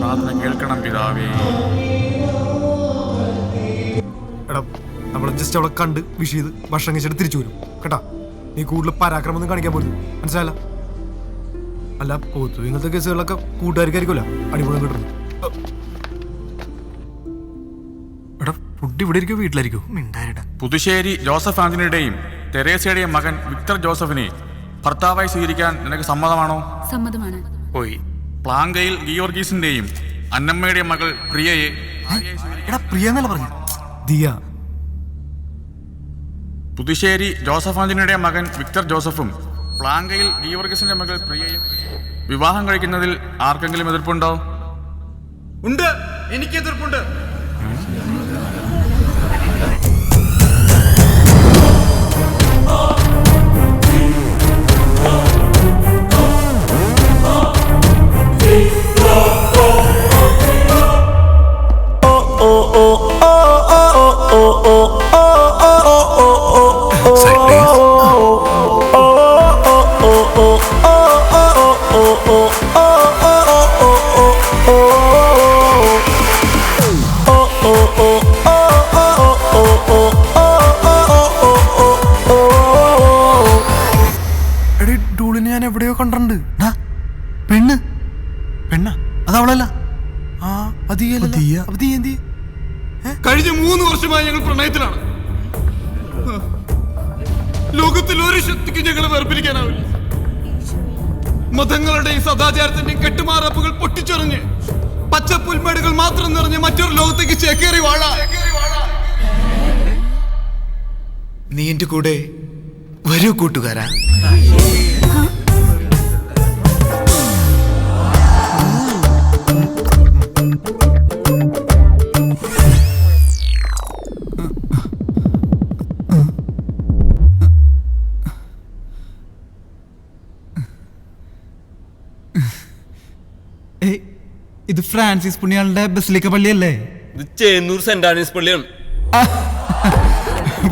പ്രാർത്ഥന കേൾക്കണം പിതാവേ. എടാ നമ്മളെ ജസ്റ്റ് അവളെ കണ്ട് വിഷ് ചെയ്ത് ഭക്ഷണം കഴിച്ചിട്ട് തിരിച്ചു വരും കേട്ടാ. നീ കൂടുതൽ പരാക്രമൊന്നും കാണിക്കാൻ പോലും, മനസ്സിലായല്ല? അല്ല പൊതു ഇങ്ങനത്തെ കേസുകളിലൊക്കെ കൂട്ടുകാർക്കായിരിക്കുമല്ലോ അടിപൊളി കിട്ടുന്നത്. എടാ ഫുഡ് ഇവിടെ ഇരിക്കും വീട്ടിലായിരിക്കും മിണ്ടായിട്ടാ. പുതുശ്ശേരി ജോസഫ് ആന്റണിയുടെയും തെരേസയുടെയും മകൻ വിക്ടർ ജോസഫിനെ ഭർത്താവായി സ്വീകരിക്കാൻ നിനക്ക് സമ്മതമാണോ? സമ്മതമാണ്. പോയി പ്ലാങ്കയിൽ ഗീവർഗീസിന്റെയും അന്നമ്മയുടെ മകൾ പ്രിയയെ പ്രിയ എന്നല്ല പറഞ്ഞു, ദിയ. പുതുശ്ശേരി ജോസഫ് ആന്റണിയുടെ മകൻ വിക്ടർ ജോസഫും പ്ലാങ്കയിൽ ഗീവർഗീസിന്റെ മകൾ പ്രിയയും വിവാഹം കഴിക്കുന്നതിൽ ആർക്കെങ്കിലും എതിർപ്പുണ്ടോ? ഉണ്ട്, എനിക്ക് എതിർപ്പുണ്ട്. ഞാൻ എവിടെയോ കണ്ടിട്ടുണ്ട്. പെണ്ണ് പെണ്ണ അതവളല്ല. കഴിഞ്ഞ 3 വർഷമായി ഞങ്ങൾ പ്രണയത്തിലാണ്. ലോകത്തിൽ ഒരു ശക്തിക്ക് ഞങ്ങളെ വേർപിരിക്കാനാവില്ല. മതങ്ങളുടെയും സദാചാരത്തിന്റെയും കെട്ടുമാറാപ്പുകൾ പൊട്ടിച്ചെറിഞ്ഞ് പച്ചപ്പുൽമേടുകൾ മാത്രം നിറഞ്ഞ് മറ്റൊരു ലോകത്തേക്ക് ചേക്കേറി വാഴ. നീ എന്റെ കൂടെ വരൂ കൂട്ടുകാരാ. ഇത് ഫ്രാൻസിസ് പുണ്യാളുടെ ബസിലിക്ക പള്ളിയല്ലേ? ഇത് ചേന്നൂർ സെന്റ് ആനീസ് പള്ളിയാണ്.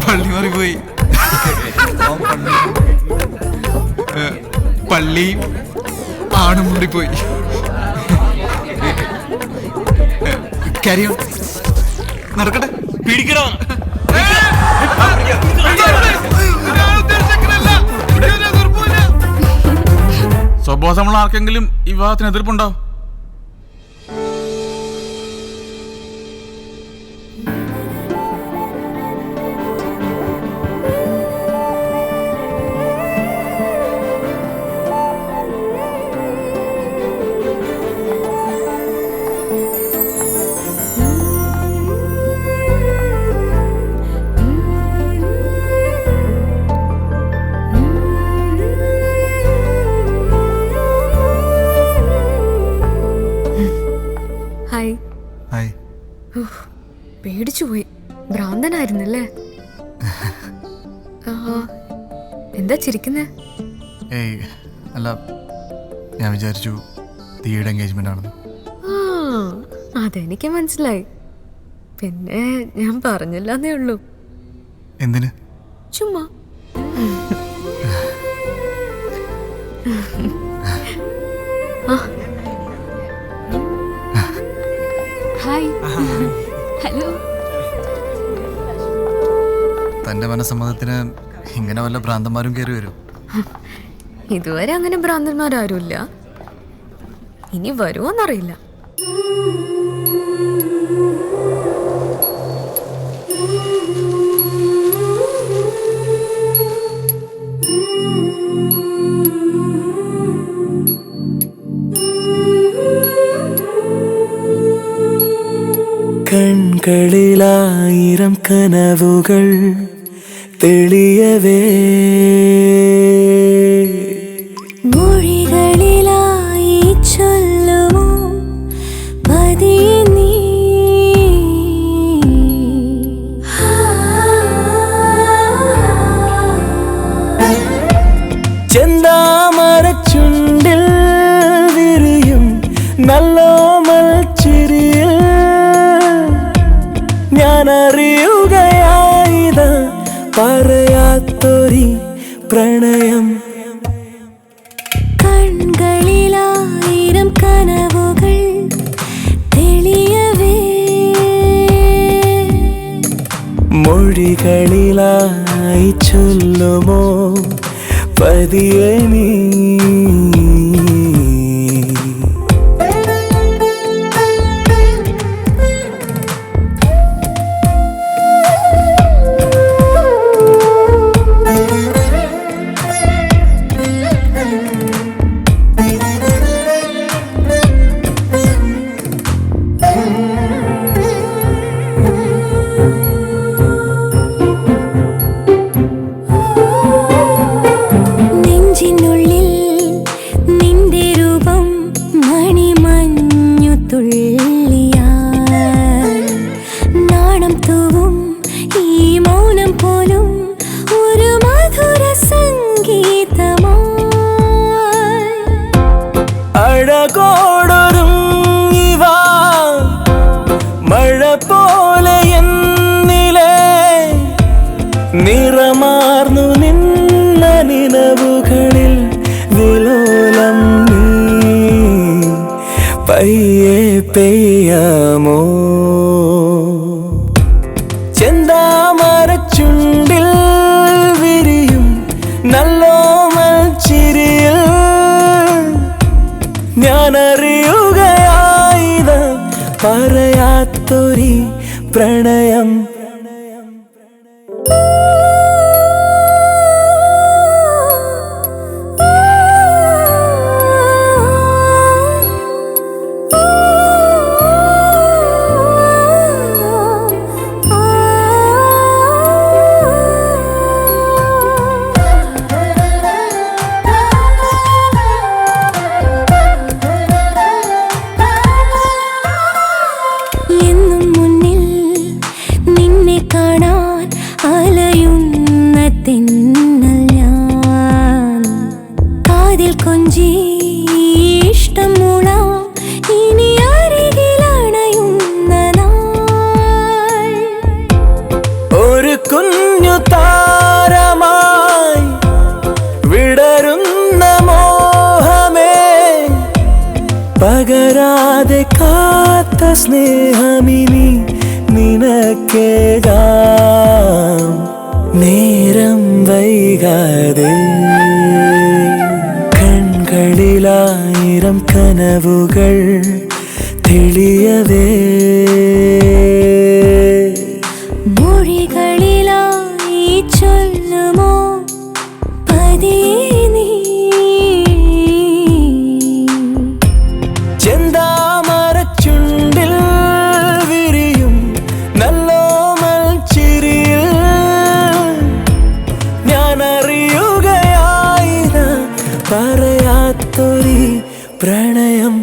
പള്ളി മാറിപ്പോയി. പള്ളി ആണും മാറിപ്പോയി. കാര്യം നടക്കട്ടെ. പിടിക്കണോ? സ്വബോധമുള്ള ആർക്കെങ്കിലും ഈ വിവാഹത്തിന് എതിർപ്പുണ്ടോ? പേടിച്ചുപോയി. ഭ്രാന്തനായിരുന്നല്ലേ? എന്താ ചിരിക്കുന്നേ? ഏയ് അല്ല, ഞാൻ വിചാരിച്ചു ദിയയുടെ എൻഗേജ്മെന്റ് ആണെന്ന്. അതെനിക്ക് മനസ്സിലായി. പിന്നെ ഞാൻ പറഞ്ഞില്ലെന്നേ ഉള്ളൂ. എന്തിന്? ചുമ്മാ. ഹായ്. ഹലോ. തന്റെ മനസ്സമ്മതത്തിന് ഇങ്ങനെ വല്ല ഭ്രാന്തന്മാരും കയറി വരും? ഇതുവരെ അങ്ങനെ ഭ്രാന്തന്മാരാരുമില്ല. ഇനി വരുമോന്നറിയില്ല. കൺകളിലായിരം കനവുകൾ തെളിയവേ, മൊഴികളിലായി ചൊല്ലുമോ പതിയെ നീ? ചെന്താമരച്ചുണ്ടിൽ വിരിയും നല്ലോമൽ ചിരിയിൽ ഞാനറിയുകയായിത പറയാത്തൊരി പ്രണയം. കൺകളിലായിരം കനവുകൾ മൊഴികളിലായി ചൊല്ലുമോ പതിയെ നീ നെഞ്ചിനുള്ളിൽ നിന്റെ രൂപം മണിമഞ്ഞു തുള്ളിയാൽ നാണം തൂവും ഈ മൗനം പോലും ഒരു മധുര സംഗീതമായി അഴകോടൊരുങ്ങിവാ മഴ പോലെ എന്നിലെ നിറമാർന്നു നിന്ന നിലവുകളിൽ വിലോലം നീ പയ്യെ പെയ്യാമോ ചെന്താമരച്ചുണ്ടിൽ വിരിയും നല്ലോമൽ ചിരിയിൽ ഞാനറിയുകയായിത പറയാത്തൊരി പ്രണയം എന്നും മുന്നിൽ നിന്നെ കാണാൻ അലയുന്ന തെന്നൽ ഞാൻ കാതിൽ കൊഞ്ചി ഇഷ്ടം മൂളാം ഇനി അരികിലണയുന്ന നാൾ ഒരു കുഞ്ഞു താരമായി വിടരുന്ന മോഹമേ പകരാതെ കാത്ത സ്നേഹമിനി നിനക്കേകാം നേരം വൈകാതെ കൺകളിലായിരം കനവുകൾ തെളിയവേ മൊഴികളിലായി ചൊല്ലുമോ പതിയെ നീ ചെന്താമരച്ചുണ്ടിൽ വിരിയും നല്ലോമൽ ചിരിയിൽ ഞാനറിയുകയായിത പറയാത്തൊരി പ്രണയം